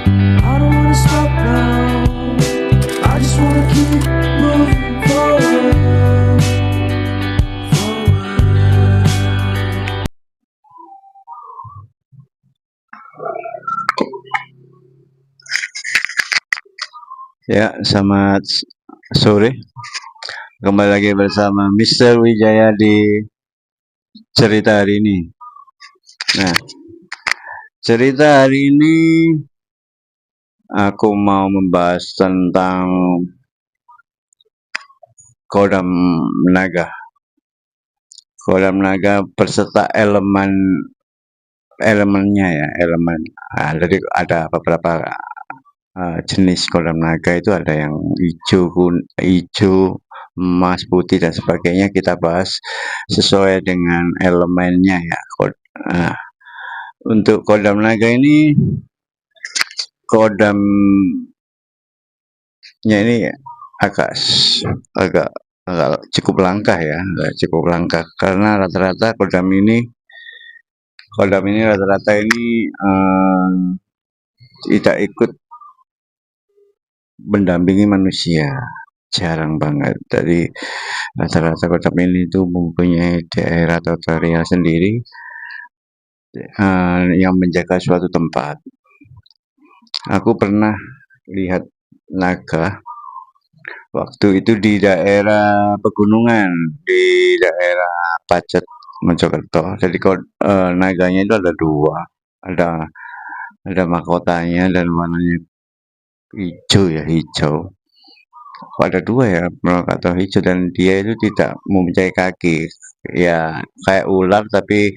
I don't wanna stop now. I just wanna keep moving forward. Ya, selamat sore. Kembali lagi bersama Mr. Wijaya di cerita hari ini. Nah, cerita hari ini aku mau membahas tentang kodam naga. Kodam naga berserta elemennya ya, elemen. Jadi ada beberapa jenis kodam naga itu, ada yang hijau, emas, putih dan sebagainya. Kita bahas sesuai dengan elemennya ya. Untuk kodam naga ini, kodamnya ini agak cukup langka ya, karena rata-rata kodam ini rata-rata ini tidak ikut mendampingi manusia, jarang banget. Jadi rata-rata kodam ini itu mempunyai daerah tutorial sendiri yang menjaga suatu tempat. Aku pernah lihat naga waktu itu di daerah pegunungan, di daerah Pacet, Mojokerto. Jadi naganya itu ada dua, ada mahkotanya dan warnanya hijau. Ada dua ya, mahkota hijau, dan dia itu tidak mempunyai kaki, ya kayak ular tapi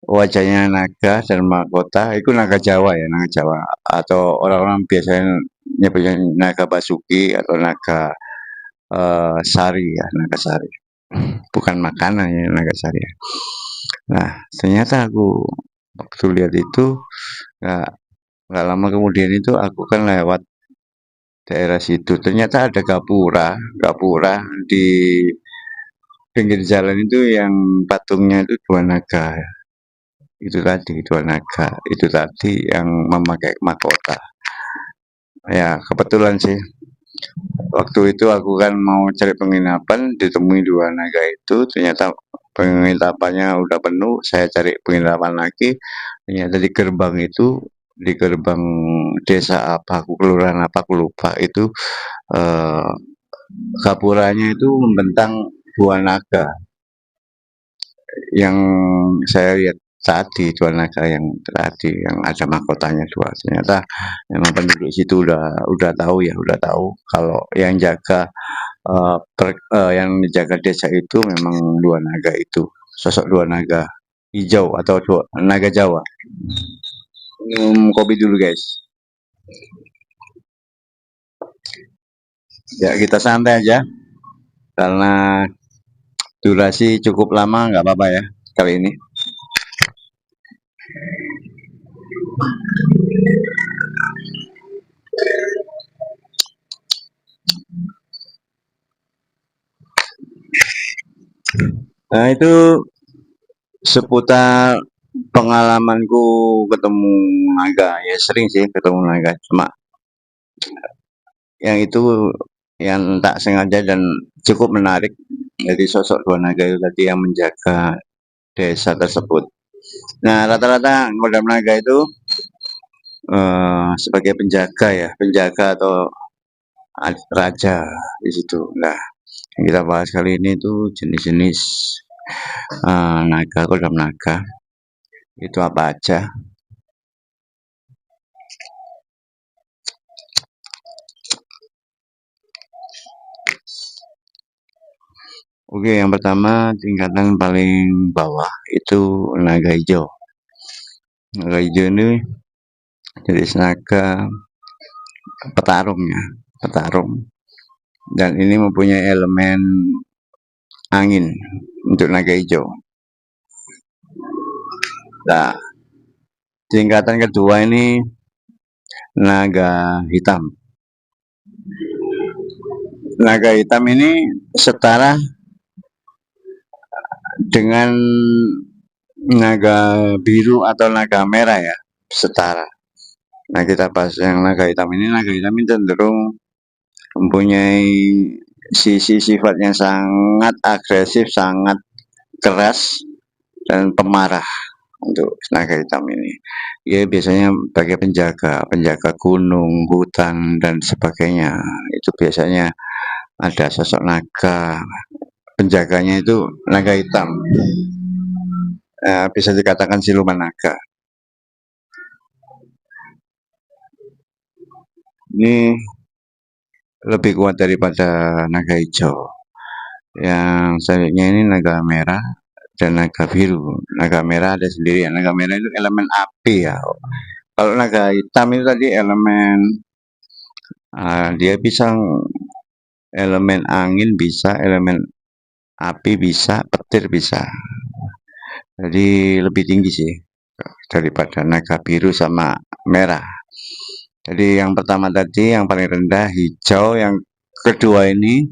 wajahnya naga, dan mahkota itu naga Jawa ya, naga Jawa, atau orang-orang biasanya nyebutnya naga Basuki atau naga sari ya, naga sari. Bukan makanan ya, naga sari ya. Nah, ternyata aku waktu lihat itu nggak lama kemudian itu aku kan lewat daerah situ, ternyata ada gapura di pinggir jalan itu, yang patungnya itu dua naga. Itu tadi dua naga, itu tadi yang memakai mahkota. Ya, kebetulan sih waktu itu aku kan mau cari penginapan, ditemui dua naga itu. Ternyata penginapannya udah penuh, saya cari penginapan lagi. Ternyata di gerbang itu, di gerbang desa apa, aku kelurahan apa aku lupa itu, gapuranya itu membentang dua naga yang saya lihat tadi, dua naga yang tadi yang ada mahkotanya dua. Ternyata memang penduduk situ udah tahu kalau yang jaga yang menjaga desa itu memang dua naga itu, sosok dua naga hijau atau dua naga Jawa. Minum kopi dulu guys. Ya, kita santai aja karena durasi cukup lama, nggak apa-apa ya kali ini. Nah, itu seputar pengalamanku ketemu naga. Ya sering sih ketemu naga, cuma yang itu yang tak sengaja dan cukup menarik. Jadi sosok dua naga itu tadi yang menjaga desa tersebut. Nah, rata-rata kodam naga itu sebagai penjaga atau raja di situ. Nah, yang kita bahas kali ini itu jenis-jenis naga, kodam naga itu apa aja. Oke, yang pertama tingkatan paling bawah itu naga hijau. Naga hijau ini jenis naga petarung, dan ini mempunyai elemen angin untuk naga hijau. Nah, tingkatan kedua ini naga hitam. Naga hitam ini setara dengan naga biru atau naga merah ya, setara. Nah, kita bahas yang naga hitam ini cenderung mempunyai sisi sifat yang sangat agresif, sangat keras, dan pemarah untuk naga hitam ini. Dia biasanya sebagai penjaga, penjaga gunung, hutan, dan sebagainya. Itu biasanya ada sosok naga, penjaganya itu naga hitam. Bisa dikatakan siluman naga. Ini lebih kuat daripada naga hijau. Yang selanjutnya ini naga merah dan naga biru. Naga merah ada sendiri ya. Naga merah itu elemen api ya. Kalau naga hitam itu tadi elemen dia bisa elemen angin bisa, elemen api bisa, petir bisa. Jadi lebih tinggi sih daripada naga biru sama merah. Jadi yang pertama tadi yang paling rendah hijau, yang kedua ini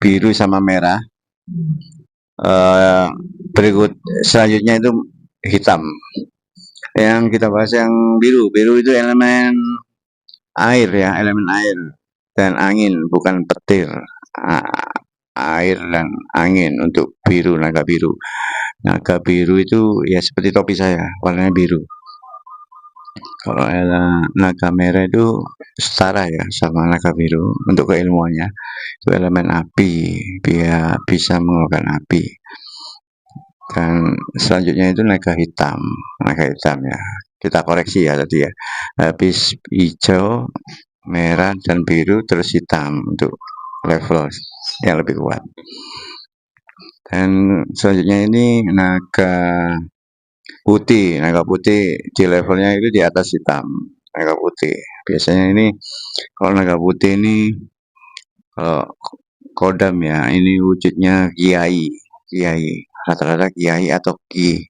biru sama merah. Berikut selanjutnya itu hitam. Yang kita bahas yang biru. Biru itu elemen air ya, elemen air dan angin, bukan petir. Air dan angin untuk biru, naga biru. Naga biru itu ya seperti topi saya, warnanya biru. Kalau naga merah itu setara ya sama naga biru untuk keilmuannya. Itu elemen api, dia bisa mengeluarkan api. Dan selanjutnya itu naga hitam ya. Kita koreksi ya tadi ya. Habis hijau, merah dan biru terus hitam untuk level yang lebih kuat. Dan selanjutnya ini naga putih. Naga putih di levelnya itu di atas hitam. Naga putih. Biasanya ini kalau naga putih ini kalau kodam ya, ini wujudnya kiai. Rata-rata kiai atau ki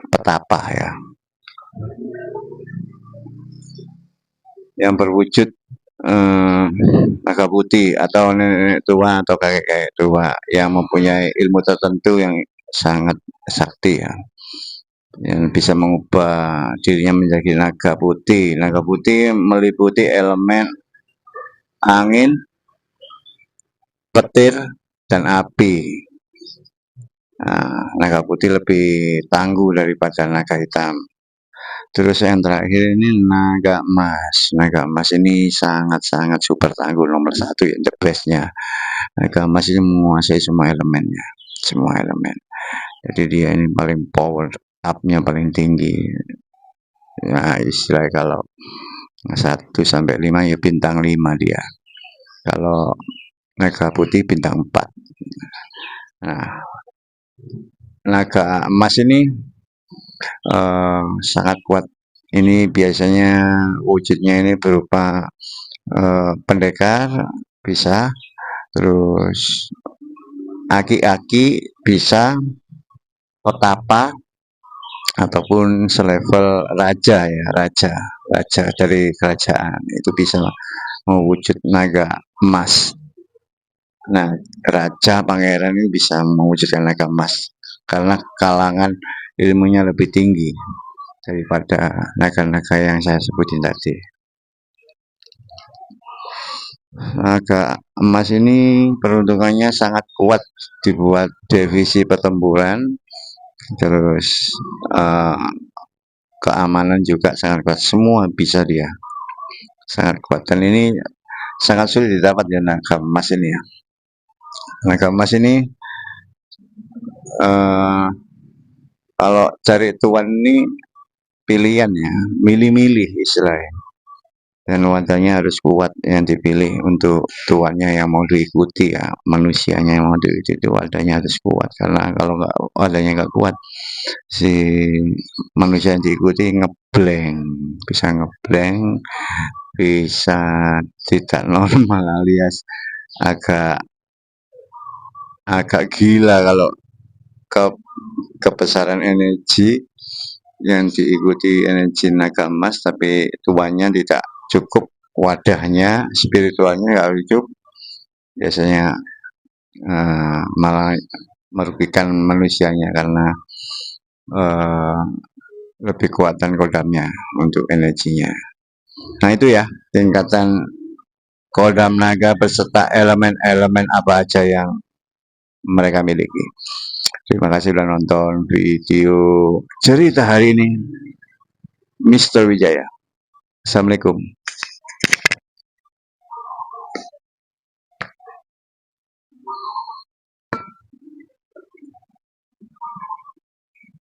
petapa ya. Yang berwujud naga putih atau nenek tua atau kakek tua yang mempunyai ilmu tertentu yang sangat sakti ya, yang bisa mengubah dirinya menjadi naga putih. Naga putih meliputi elemen angin, petir, dan api. Naga putih lebih tangguh daripada naga hitam. Terus yang terakhir ini naga emas. Naga emas ini sangat-sangat super tangguh, nomor 1 ya, the bestnya. Naga emas ini menguasai semua elemennya, semua elemen. Jadi dia ini paling power up-nya paling tinggi. Nah, istilahnya kalau 1 sampai 5 ya bintang 5 dia. Kalau naga putih bintang 4. Nah, naga emas ini sangat kuat. Ini biasanya wujudnya ini berupa pendekar bisa, terus aki-aki bisa, petapa ataupun selevel raja ya, raja dari kerajaan itu bisa mewujud naga emas. Nah, raja pangeran ini bisa mewujudkan naga emas karena kalangan ilmunya lebih tinggi daripada naga-naga yang saya sebutin tadi. Naga emas ini peruntungannya sangat kuat, dibuat divisi pertempuran, terus keamanan juga sangat kuat, semua bisa dia, sangat kuat. Dan ini sangat sulit didapat ya naga emas ini ya. Naga emas ini kalau cari tuan ini pilihan ya, milih-milih istilahnya. Dan wajahnya harus kuat yang dipilih untuk tuannya yang mau diikuti ya, manusianya yang mau diikuti, wadahnya harus kuat. Karena kalau nggak wadahnya nggak kuat, si manusia yang diikuti ngeblank, bisa ngeblank, bisa tidak normal alias agak gila kalau kebesaran energi yang diikuti energi naga emas, tapi tuannya tidak cukup, wadahnya spiritualnya nggak cukup, biasanya malah merugikan manusianya karena lebih kuatan kodamnya untuk energinya. Nah itu ya tingkatan kodam naga beserta elemen-elemen apa aja yang mereka miliki. Terima kasih sudah nonton video cerita hari ini, Mr. Wijaya. Assalamualaikum.